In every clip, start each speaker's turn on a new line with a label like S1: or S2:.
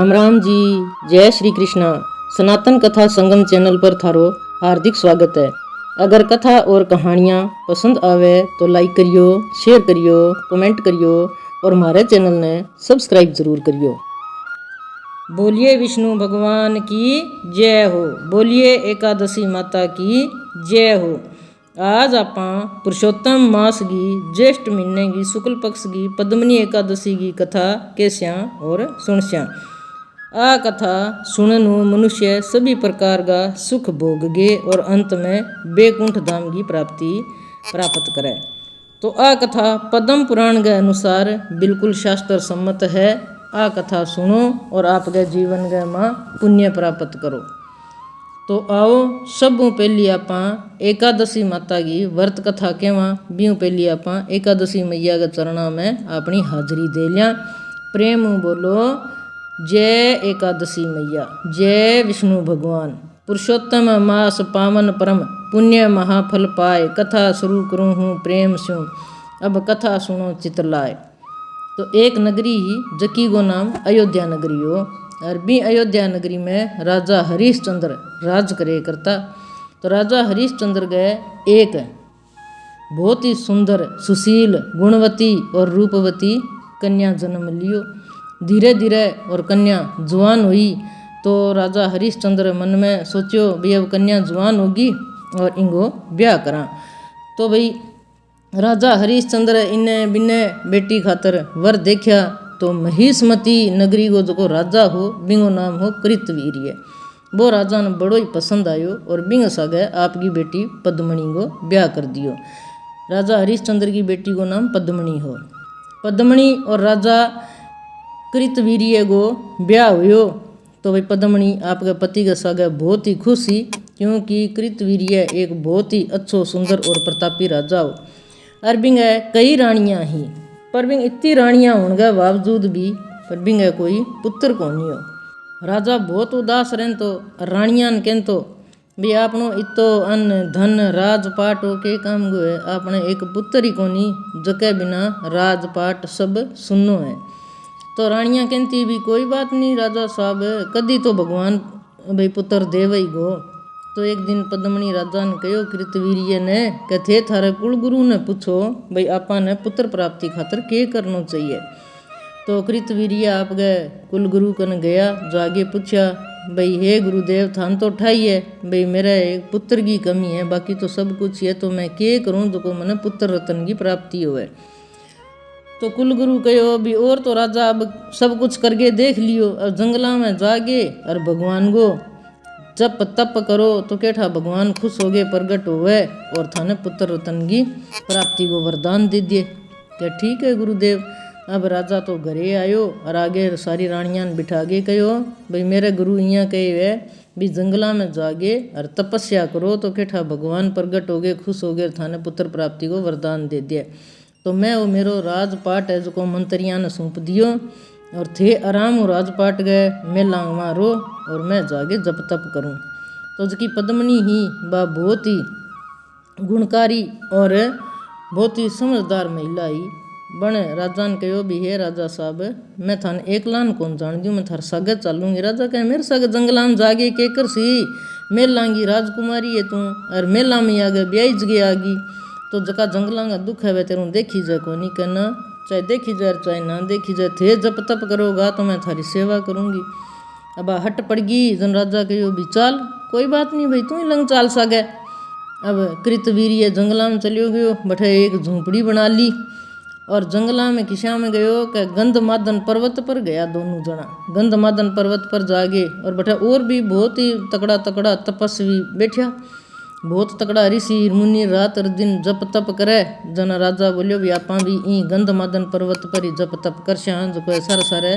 S1: राम राम जी। जय श्री कृष्णा। सनातन कथा संगम चैनल पर थारो हार्दिक स्वागत है। अगर कथा और कहानियाँ पसंद आवे तो लाइक करियो, शेयर करियो, कमेंट करियो और हमारे चैनल ने सब्सक्राइब जरूर करियो। बोलिए विष्णु भगवान की जय हो। बोलिए एकादशी माता की जय हो। आज आपां पुरुषोत्तम मास की ज्येष्ठ महीने की शुक्ल पक्ष की पद्मनी एकादशी की कथा केस्या और सुनस्या। आ कथा सुननु मनुष्य सभी प्रकार का सुख भोगगे और अंत में बैकुंठ धाम की प्राप्ति प्राप्त करे। तो आ कथा पद्म पुराण के अनुसार बिल्कुल शास्त्र सम्मत है। आ कथा सुनो और आपके जीवन के मां पुण्य प्राप्त करो। तो आओ सबू पहली आपां एकादशी माता की व्रत कथा केवा बीऊ पहली आपां एकादशी मैया के चरणों में अपनी हाजिरी दे लिया। प्रेम बोलो जय एकादशी मैया, जय विष्णु भगवान। पुरुषोत्तम मास पावन परम पुण्य महाफल पाए। कथा शुरू करूँ हूँ प्रेम स्यों, अब कथा सुनो चित लाए। तो एक नगरी जकी को नाम अयोध्या नगरी हो। अरबी अयोध्या नगरी में राजा हरिश्चंद्र राज करे करता। तो राजा हरिश्चंद्र गए एक बहुत ही सुंदर सुशील गुणवती और रूपवती कन्या जन्म लियो। धीरे धीरे और कन्या जवान हुई तो राजा हरिश्चंद्र मन में सोचो भाई अब कन्या जवान होगी और इनको ब्याह करा। तो भाई राजा हरिश्चंद्र इन्हें बिन्ने बेटी खातर वर देखा। तो महिष्मती नगरी को जो राजा हो बिंगो नाम हो कृतवीर्य। वो राजा ने बड़ो ही पसंद आयो और बिंग सागे आपकी बेटी पद्मनी को ब्याह कर दियो। राजा हरिश्चंद्र की बेटी को नाम पद्मनी हो। पद्मनी और राजा कृतवीर्य को ब्याह हुयो। तो भाई पद्मनी आपके पति के सागे बहुत ही खुश ही, क्योंकि कृतवीर्य एक बहुत ही अच्छो सुंदर और प्रतापी राजा हो। और बिंग कई रानियां ही, पर बिंग इतनी रानियां होने के बावजूद भी पर बिंग कोई पुत्र को नहीं हो। राजा बहुत उदास रहें तो रानियां ने कहन तो भी आपनो इतो अन्न धन राजपाट हो के काम गो है, आपने एक पुत्र ही को नहीं जके बिना राजपाट सब सुनो है। तो रानियां कहती भी कोई बात नहीं राजा साहब, कदी तो भगवान भाई पुत्र देव ही गो। तो एक दिन पद्मनी राजा ने कहो कृतवीर्य ने कथे थारे कुलगुरु ने पूछो भाई आपा ने पुत्र प्राप्ति खातर के करना चाहिए। तो कृतवीर्य आपके कुलगुरु कन गया, जो आगे पूछा भाई हे गुरुदेव थान तो ठाइए भाई मेरा एक पुत्र की कमी है, बाकी तो सब कुछ है, तो मैं के करूँ जो को मैंने पुत्र रत्न की प्राप्ति होवे। तो कुलगुरु कहो भी और तो राजा अब सब कुछ करके देख लियो, अब जंगला में जागे और भगवान को जप तप करो तो केठा भगवान खुश हो गए प्रगट होवे और थाने पुत्र रत्न की प्राप्ति को वरदान दे दिए। क्या ठीक है गुरुदेव। अब राजा तो घरे आयो और आगे सारी रानियां बिठा के कहो भाई मेरे गुरु यहाँ कहे है भी जंगला में जागे और तपस्या करो तो केठा भगवान प्रगट हो गए खुश हो गए थाने पुत्र प्राप्ति को वरदान दे दिया। तो मैं वो मेरो राजपाट है जो मंत्रियां ने सौंप दियो और थे आराम हो राजपाट गए मैं लांग मारो और मैं जागे जप तप करूं। तो जबकि पद्मनी ही बा बहुत ही गुणकारी और बहुत ही समझदार महिला ही बने राजा ने कहो भी हे राजा साहब मैं थाने एक लान कौन जान दूँ, मैं थार सागे चलूँगी। राजा कहे मेरे सागे जंगला में जागे के कर सी, मैं लांगी राजकुमारी है तू और मेला में आगे ब्याई जगे आगी। तो जका जंगला का दुख है वह तेरू देखी जाए को नहीं कहना, चाहे देखी जाए चाहे ना देखी जाए, थे जप तप करोगा तो मैं थारी सेवा करूँगी। अब हट पड़गी जन राजा कहो भी चल कोई बात नहीं भाई तू ही लंग चाल सागे। अब कृतवीर्य जंगला में चलियो गयो, बठे एक झोंपड़ी बना ली और जंगला में किसा में गयो कि गंधमादन पर्वत पर गया दोनों जना। गंधमादन पर्वत पर जागे और बठे और भी बहुत ही तकड़ा तकड़ा तपस्वी बैठा, बहुत तकड़ा ऋषि मुनि रात और दिन जप तप करे। जना राजा बोलियो भी आपा भी ई गंधमादन पर्वत पर ही जप तप कर जो कोई सारे सारे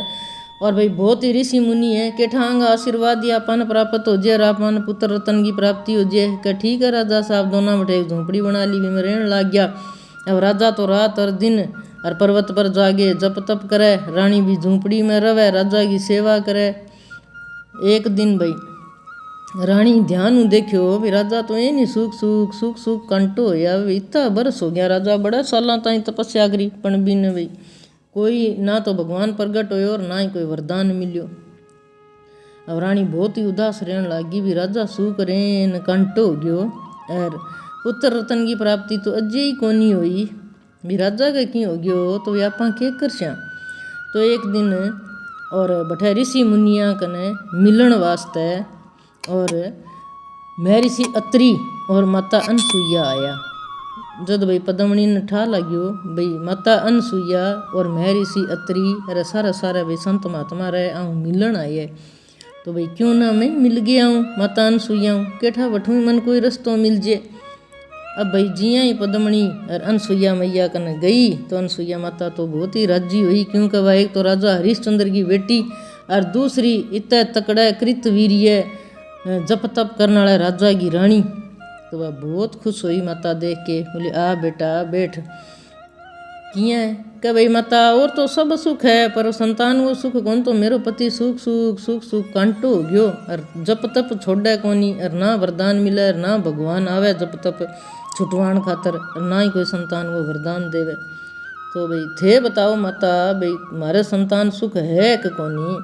S1: और भाई बहुत ही ऋषि मुनि है के ठांग आशीर्वाद दिया अपन प्राप्त हो जाए अपन पुत्र रत्न की प्राप्ति हो जाए। क्या ठीक है राजा साहब। दोनों बैठे एक झोंपड़ी बना ली भी में रहने लग गया। अब राजा तो रात और दिन और पर्वत पर जागे जप तप करे, रानी भी झोंपड़ी में रवे राजा की सेवा करे। एक दिन भाई रानी ध्यान देखियो भी राजा तो ये नहीं सुख सुख सुख सुख कंटो या इतना बरस हो गया राजा बड़ा साल ताई तपस्या करी पण भी न भाई कोई ना तो भगवान प्रगट हो और ना ही कोई वरदान मिलियो। अब रानी बहुत ही उदास रहने लागी भी राजा शू करें न कंटो हो गयो और पुत्र रतन की प्राप्ति तो अजय ही कोनी हुई भी राजा का क्यों हो गयो तो वे आपा के कर स्या। तो एक दिन और बठे ऋषि मुनिया कने मिलन वास्ते और महर्षि अत्रि और माता अनसुईया आया। जद भाई पद्मणी ने ठा लाग्यो भाई माता अनसुईया और महर्षि अत्रि अरे सारा भाई संत महात्मा रहे आऊँ मिलन आए तो भाई क्यों ना मैं मिल गया हूँ माता अनसुईया हूँ केठा बठू मन कोई रस्तो मिल जे। अब भाई जिया ही पद्मणी और अनसुईया मैया कने गई तो अनसुईया माता तो बहुत ही राजी हुई क्योंकि वह एक तो राजा हरिश्चंद्र की बेटी और दूसरी इतने तकड़ा कृतवीर्य जप तप करने वाले राजा की रानी। तो वह बहुत खुश हुई माता देख के बोली आ बेटा बैठ किया है क्या भाई माता और तो सब सुख है पर संतान वो सुख कौन तो मेरो पति सुख कांटो हो गयो और जप तप छोड़े कोनी और ना वरदान मिले और ना भगवान आवे जप तप छुटवाण खातर और ना ही कोई संतान वो वरदान देवे। तो भाई थे बताओ माता भाई मारे संतान सुख है कि कोनी।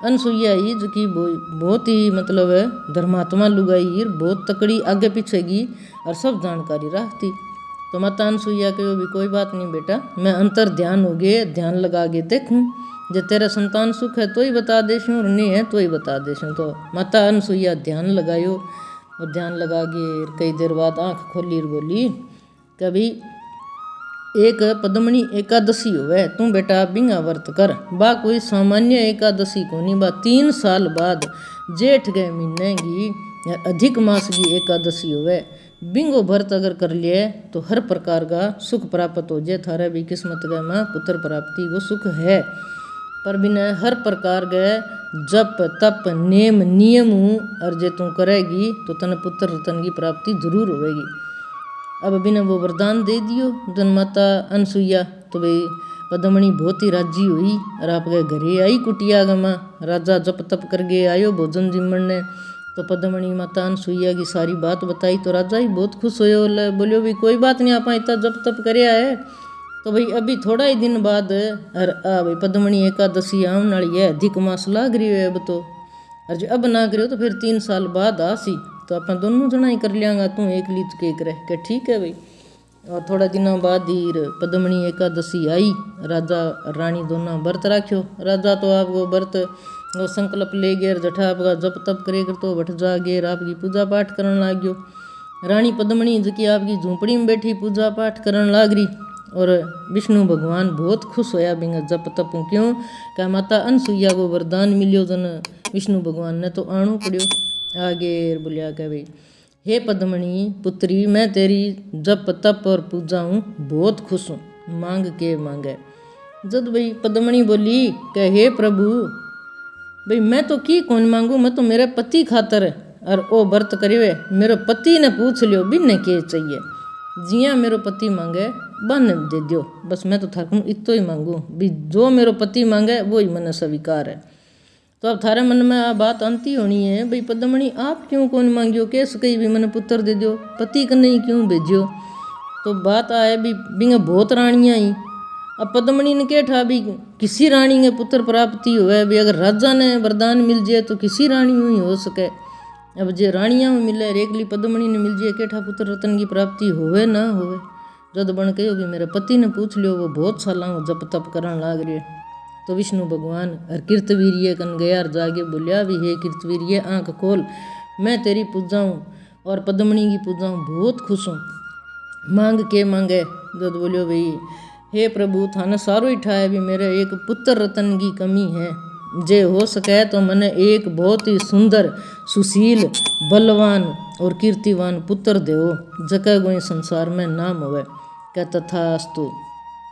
S1: अनसुईया ही जो कि बहुत ही मतलब धर्मात्मा लुगाई बहुत तकड़ी आगे पीछे की और सब जानकारी रखती। तो माता अनसुईया कहो भी कोई बात नहीं बेटा मैं अंतर ध्यान हो गए ध्यान लगा के देखूँ जो तेरा संतान सुख है तो ही बता देशूँ और नहीं है तो ही बता देशूँ। तो माता अनसुईया ध्यान लगायो और ध्यान लगा के कई देर बाद आँख खोली और बोली कभी एक पद्मणी एकादशी होवे तू बेटा बिंगा व्रत कर बा कोई सामान्य एकादशी कोनी बा 3 साल बाद जेठ के महीने की अधिक मास की एकादशी होवे बिंगो व्रत अगर कर लिए तो हर प्रकार का सुख प्राप्त हो जाए थारे भी किस्मत के में पुत्र प्राप्ति को सुख है पर बिना हर प्रकार के जप तप नेम नियम और जे तू करेगी तो तने पुत्र रतन की प्राप्ति जरूर होगी। अब बिना वो वरदान दे दियो जन माता अनसुईया तो भाई पद्मणी बहुत ही राजी हुई और आपके घरे आई कुटिया गमा राजा जप तप कर गए आयो भोजन जिमन ने। तो पद्मणी माता अनसुईया की सारी बात बताई तो राजा ही बहुत खुश होयो बोलियो भाई कोई बात नहीं आप इतना जप तप करया है तो भाई अभी थोड़ा ही दिन बाद भाई पद्मणी एकादशी आने वाली है अधिक मास लाग रही है अब तो और जो अब ना करो तो फिर 3 साल बाद आसी तो आप दोनों जना ही कर लियांगा तू एक लीच के करे क्या ठीक है भाई। और थोड़ा दिनों बाद ही पद्मणी एकादशी आई राजा रानी दोनों व्रत राख्यो। राजा तो आपको व्रत वो संकल्प ले गए जठा आपका जप तप करे कर तो बठ जा गए आपकी पूजा पाठ करने लाग गयो। रानी पद्मणी जो कि आपकी झूंपड़ी में बैठी पूजा पाठ करने लाग रही और विष्णु भगवान बहुत खुश होया बिंगा जप तप क्यों क्या माता अनसुईया को वरदान मिलियो जन विष्णु भगवान ने तो आणु पड़ियो आगे बोलिया क्या भाई हे पद्मणी पुत्री मैं तेरी जप तप और पूजा हूँ बहुत खुश हूँ मांग के मांगे। जब भाई पद्मणी बोली कि हे प्रभु भाई मैं तो की कौन मांगू मैं तो मेरे पति खातर और ओ व्रत करिए मेरे पति ने पूछ लियो बिन के चाहिए जिया मेरो पति मांगे बन दे दियो बस मैं तो थाकू इतो ही मांगू भी जो मेरो पति मांगे वो ही मन स्वीकार है। तो अब थारे मन में आ बात आंती होनी है भाई पद्मणी आप क्यों कौन मांगियो केस कही भी मैंने पुत्र दे दियो पति का नहीं क्यों भेजियो। तो बात आए भी बिंग बहुत रानियाँ ही अब पद्मणी ने क्या ठा भी किसी रानी के पुत्र प्राप्ति हुए भी अगर राजा ने वरदान मिल जाए तो किसी रानी ही हो सके। अब जे रानियाँ में मिले रेगली पद्मणी ने मिल जाए केठा पुत्र रतन की प्राप्ति होवे ना होवे। जद बन कहो भी मेरे पति ने पूछ लियो वो बहुत साला जप तप करन लाग रही है। तो विष्णु भगवान और कीर्तवीर्य कन गया और जागे बोलिया भी हे कीर्तवीर्य आँख खोल मैं तेरी पूजाऊँ और पद्मणी की पूजाऊँ बहुत खुश हूँ मांग के मांगे। जद बोलियो भाई हे प्रभु थाने सारो ही ठाए भी मेरे एक पुत्र रतन की कमी है जे हो सके तो मैंने एक बहुत ही सुंदर सुशील बलवान और कीर्तिवान पुत्र देओ जगह गोई संसार में नाम होवे क्या तथास्तु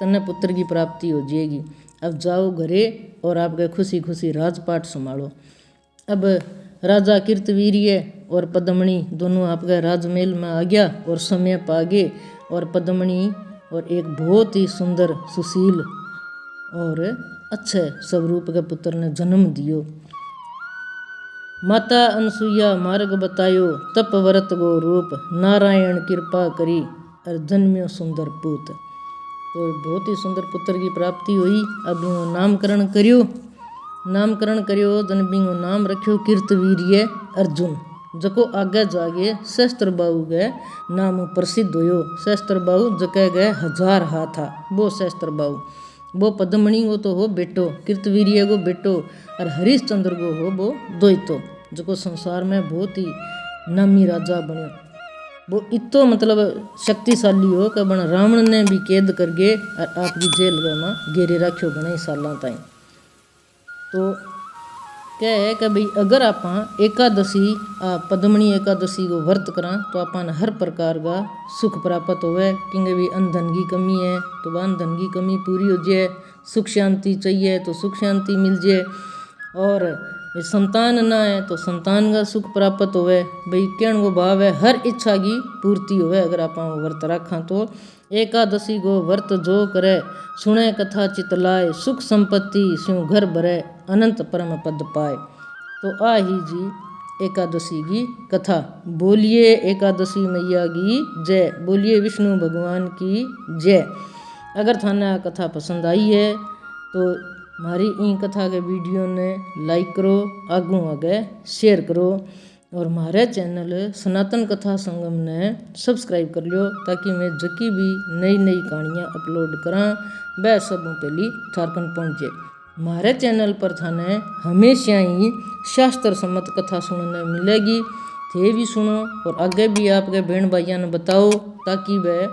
S1: तन्ने पुत्र की प्राप्ति हो जाएगी। अब जाओ घरे और आपके खुशी खुशी राजपाट संभालो। अब राजा कीर्तवीर्य और पद्मणी दोनों आपके राजमहल में आ गया और समय पा गए और पद्मणी और एक बहुत ही सुंदर सुशील और अच्छे स्वरूप के पुत्र ने जन्म दियो। माता अनसुईया मार्ग बतायो तप व्रत गो रूप नारायण कृपा करी और जन्म्यो सुंदर पूत। तो बहुत ही सुंदर पुत्र की प्राप्ति हुई। अब नामकरण करियो नामकरण करियो जन बिंगो नाम रखियो कीर्तवीर्य अर्जुन। जको आगे जागे सहस्त्र बाहु गए नाम प्रसिद्ध होयो। सहस्त्र बाहु जके गए 1000 हाथ था वो सहस्त्र बाहु। वो पद्मणि को तो हो बेटो, कीर्तवीर्य को बेटो और हरिश्चंद्र को हो वो दोइतो। जको संसार में बहुत ही नामी राजा बनो। वो इतो मतलब शक्तिशाली हो कि बन रावण ने भी कैद कर गए और आपकी जेल में घेरे रखियो घने सालों ताई। तो क्या है कि भाई अगर आप एकादशी पद्मणी एकादशी को व्रत करा तो अपन हर प्रकार का सुख प्राप्त होवे। क्योंकि भी अन्न धन की कमी है तो वह अन्न धन की कमी पूरी हो जाए, सुख शांति चाहिए तो सुख शांति मिल जाए, और संतान ना है तो संतान का सुख प्राप्त होवे। भाई कहने वो भाव है हर इच्छा की पूर्ति होवे अगर आप व्रत रखा तो। एकादशी को व्रत जो करे सुने कथा चितलाए, सुख संपत्ति स्यों घर भरे अनंत परम पद पाए। तो आ ही जी एकादशी की कथा। बोलिए एकादशी मैया की जय, बोलिए विष्णु भगवान की जय। अगर थाने कथा पसंद आई है तो हमारी इन कथा के वीडियो ने लाइक करो, आगू आगे शेयर करो, और हमारे चैनल सनातन कथा संगम ने सब्सक्राइब कर लियो ताकि मैं जकी भी नई नई कहानियाँ अपलोड करा वह सब पहली थारकन पहुँचे। हमारे चैनल पर थाने हमेशा ही शास्त्र सम्मत कथा सुनने मिलेगी। थे भी सुनो और आगे भी आपके बहन भाइयों ने बताओ ताकि वह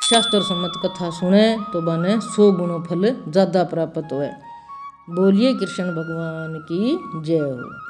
S1: शास्त्र सम्मत कथा सुने तो बने 100 गुणों फल ज़्यादा प्राप्त होए। बोलिए कृष्ण भगवान की जय हो।